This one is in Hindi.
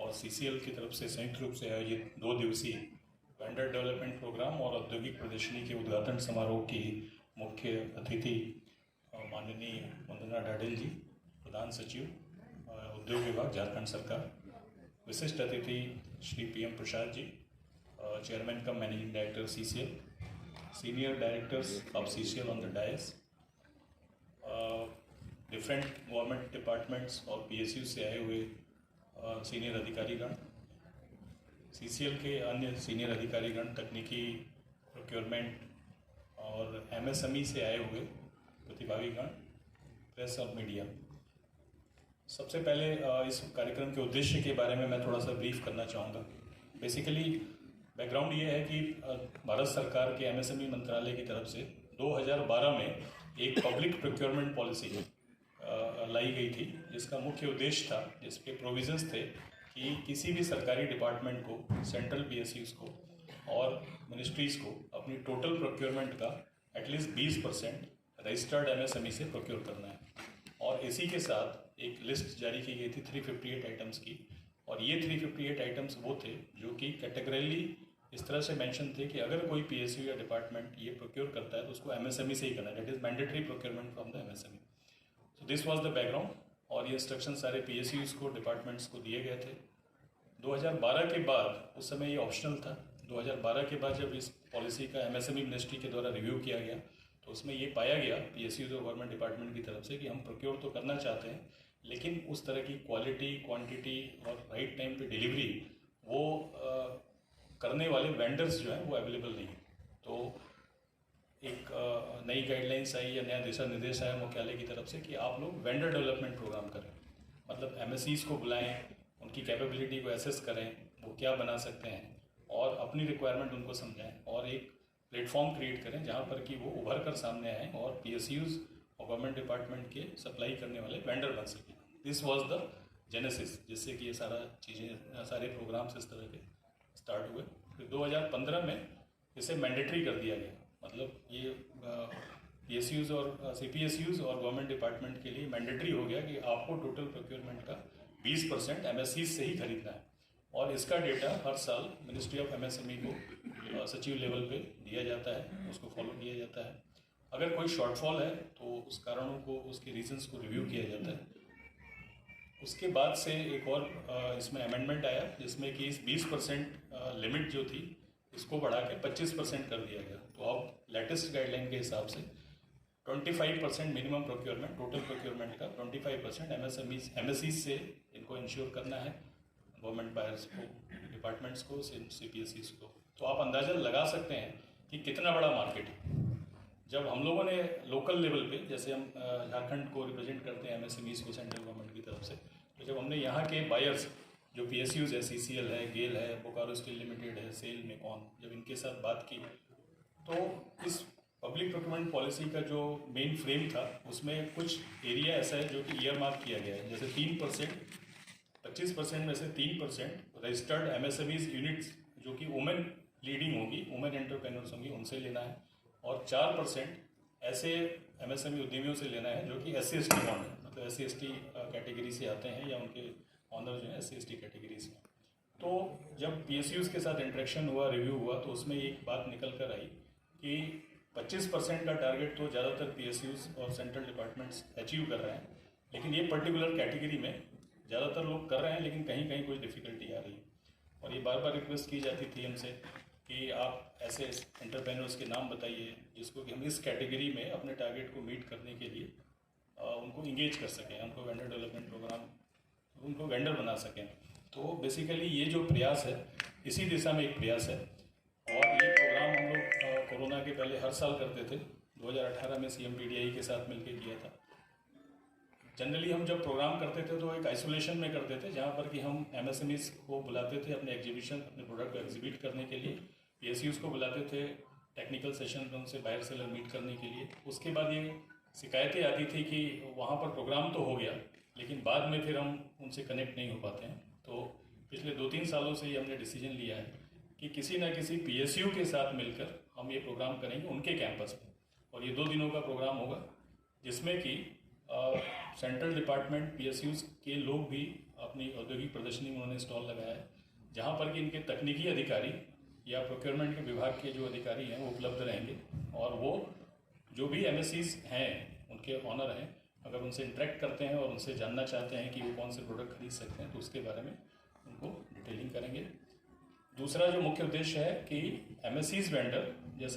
और CCL की तरफ से संयुक्त रूप से आयोजित 2 दिवसीय वेंडर डेवलपमेंट प्रोग्राम और औद्योगिक प्रदर्शनी के उद्घाटन समारोह की मुख्य अतिथि माननीय वंदना डाडेल जी, प्रधान सचिव उद्योग विभाग झारखंड सरकार, विशिष्ट अतिथि Shri PM Prasad ji, chairman cum managing director CCL, senior directors of CCL on the dais, different government departments और PSU से आए हुए सीनियर अधिकारीगण, CCL के अन्य सीनियर अधिकारीगण, तकनीकी, प्रोक्योरमेंट और MSME से आए हुए प्रतिभागीगण, प्रेस और मीडिया। सबसे पहले इस कार्यक्रम के उद्देश्य के बारे में मैं थोड़ा सा ब्रीफ करना चाहूँगा। बेसिकली बैकग्राउंड ये है कि भारत सरकार के MSME मंत्रालय की तरफ से 2012 में एक पब्लिक प्रोक्योरमेंट पॉलिसी लाई गई थी, जिसका मुख्य उद्देश्य था, जिसके प्रोविजंस थे कि किसी भी सरकारी डिपार्टमेंट को, सेंट्रल PSUs को और मिनिस्ट्रीज़ को अपनी टोटल प्रोक्योरमेंट का एटलीस्ट 20% रजिस्टर्ड MSME से प्रोक्योर करना है। और इसी के साथ एक लिस्ट जारी की गई थी 358 आइटम्स की, और ये 358 आइटम्स वो थे जो कि कैटेगरली इस तरह से मेंशन थे कि अगर कोई PSU या डिपार्टमेंट ये प्रोक्योर करता है तो उसको MSME से ही करना है, that is mandatory procurement from the MSME। So this was the background, और ये इंस्ट्रक्शन सारे PSUs को, डिपार्टमेंट्स को दिए गए थे। 2012 के बाद, उस समय ये ऑप्शनल था, 2012 के बाद जब इस पॉलिसी का MSME मिनिस्ट्री के द्वारा रिव्यू किया गया तो उसमें ये पाया गया PSUs और गवर्नमेंट डिपार्टमेंट की तरफ से कि हम प्रोक्योर तो करना चाहते हैं, लेकिन उस तरह की क्वालिटी, क्वांटिटी और राइट टाइम पे डिलीवरी वो करने वाले वेंडर्स जो हैं वो अवेलेबल नहीं है। तो एक नई गाइडलाइंस आई या नया दिशा निर्देश आया मुख्यालय की तरफ से कि आप लोग वेंडर डेवलपमेंट प्रोग्राम करें, मतलब MSEs को बुलाएं, उनकी कैपेबिलिटी को एसेस करें, वो क्या बना सकते हैं, और अपनी रिक्वायरमेंट उनको समझाएं, और एक प्लेटफॉर्म क्रिएट करें जहाँ पर कि वो उभर कर सामने आएँ और PSUs और गवर्नमेंट डिपार्टमेंट के सप्लाई करने वाले वेंडर बन सकें। दिस वॉज द जेनेसिस, जिससे कि ये सारे प्रोग्राम्स इस तरह के स्टार्ट हुए। फिर 2015 में इसे मैंडेटरी कर दिया गया, मतलब ये PSUs और CPSUs और गवर्नमेंट डिपार्टमेंट के लिए मैंडेटरी हो गया कि आपको टोटल प्रोक्योरमेंट का 20% MSEs से ही खरीदना है, और इसका डेटा हर साल मिनिस्ट्री ऑफ MSME को सचिव लेवल पे दिया जाता है, उसको फॉलो किया जाता है। अगर कोई शॉर्टफॉल है तो उस कारणों को, उसके रीजंस को रिव्यू किया जाता है। उसके बाद से एक और इसमें अमेंडमेंट आया, जिसमें कि इस 20% लिमिट जो थी इसको बढ़ा के 25% कर दिया गया। तो अब लेटेस्ट गाइडलाइन के हिसाब से 25% मिनिमम प्रोक्योरमेंट, टोटल प्रोक्योरमेंट का 25% MSEs से इनको इंश्योर करना है, गवर्नमेंट बायर्स को, डिपार्टमेंट्स को, CPSEs को। तो आप अंदाज़ा लगा सकते हैं कि कितना बड़ा मार्केट है। जब हम लोगों ने लोकल लेवल पे, जैसे हम झारखंड को रिप्रेजेंट करते हैं MSMEs को सेंट्रल गवर्नमेंट की तरफ से, तो जब हमने यहाँ के बायर्स जो PSUs है, CCL है, गेल है, बोकारो स्टील लिमिटेड है, सेल, मेकॉन, जब इनके साथ बात की तो इस पब्लिक प्रोक्योरमेंट पॉलिसी का जो मेन फ्रेम था उसमें कुछ एरिया ऐसा है जो कि ईयर मार्क किया गया है, जैसे 3%, 25% में से 3% रजिस्टर्ड MSMEs यूनिट्स जो कि वुमेन लीडिंग होगी, वुमेन एंटरप्रेन्योर्स होंगी, उनसे लेना है, और 4% ऐसे MSME उद्यमियों से लेना है जो कि SC/ST बॉन्ड है, मतलब SC/ST कैटेगरी से आते हैं या उनके ऑनर जो है SC/ST कैटेगरी से। तो जब PSUs के साथ इंटरेक्शन हुआ, रिव्यू हुआ, तो उसमें एक बात निकल कर आई कि 25% का टारगेट तो ज़्यादातर PSUs और सेंट्रल डिपार्टमेंट्स अचीव कर रहे हैं, लेकिन ये पर्टिकुलर कैटेगरी में ज़्यादातर लोग कर रहे हैं, लेकिन कहीं कहीं कुछ डिफ़िकल्टी आ रही है। और ये बार बार रिक्वेस्ट की जाती थी हमसे कि आप ऐसे एंटरप्रेन्योर्स के नाम बताइए जिसको कि हम इस कैटेगरी में अपने टारगेट को मीट करने के लिए उनको इंगेज कर सकें, उनको वेंडर डेवलपमेंट प्रोग्राम, उनको वेंडर बना सकें। तो बेसिकली ये जो प्रयास है, इसी दिशा में एक प्रयास है, और ये प्रोग्राम हम लोग कोरोना के पहले हर साल करते थे। 2018 में CM PDI के साथ मिलकर किया था। जनरली हम जब प्रोग्राम करते थे तो एक आइसोलेशन में करते थे, जहाँ पर कि हम MSMEs को बुलाते थे अपने एग्जीबिशन, अपने प्रोडक्ट को एग्जिबिट करने के लिए, PSUs को बुलाते थे टेक्निकल सेशन में उनसे बायर सेलर मीट करने के लिए। उसके बाद ये शिकायतें आती थी कि वहाँ पर प्रोग्राम तो हो गया, लेकिन बाद में फिर हम उनसे कनेक्ट नहीं हो पाते हैं। तो पिछले 2-3 सालों से ही हमने डिसीजन लिया है कि किसी न किसी PSU के साथ मिलकर हम ये प्रोग्राम करेंगे उनके कैंपस में, और ये 2 दिनों का प्रोग्राम होगा, जिसमें कि सेंट्रल डिपार्टमेंट PSUs के लोग भी अपने अपनी औद्योगिक प्रदर्शनी में उन्होंने स्टॉल लगाया है, जहाँ पर कि इनके तकनीकी अधिकारी या प्रोक्योरमेंट के विभाग के जो अधिकारी हैं वो उपलब्ध रहेंगे, और वो जो भी MSCs हैं उनके ऑनर हैं, अगर उनसे इंटरेक्ट करते हैं और उनसे जानना चाहते हैं कि वो कौन से प्रोडक्ट खरीद सकते हैं तो उसके बारे में उनको डिटेलिंग करेंगे। दूसरा जो मुख्य उद्देश्य है कि MSCs वेंडर जैसे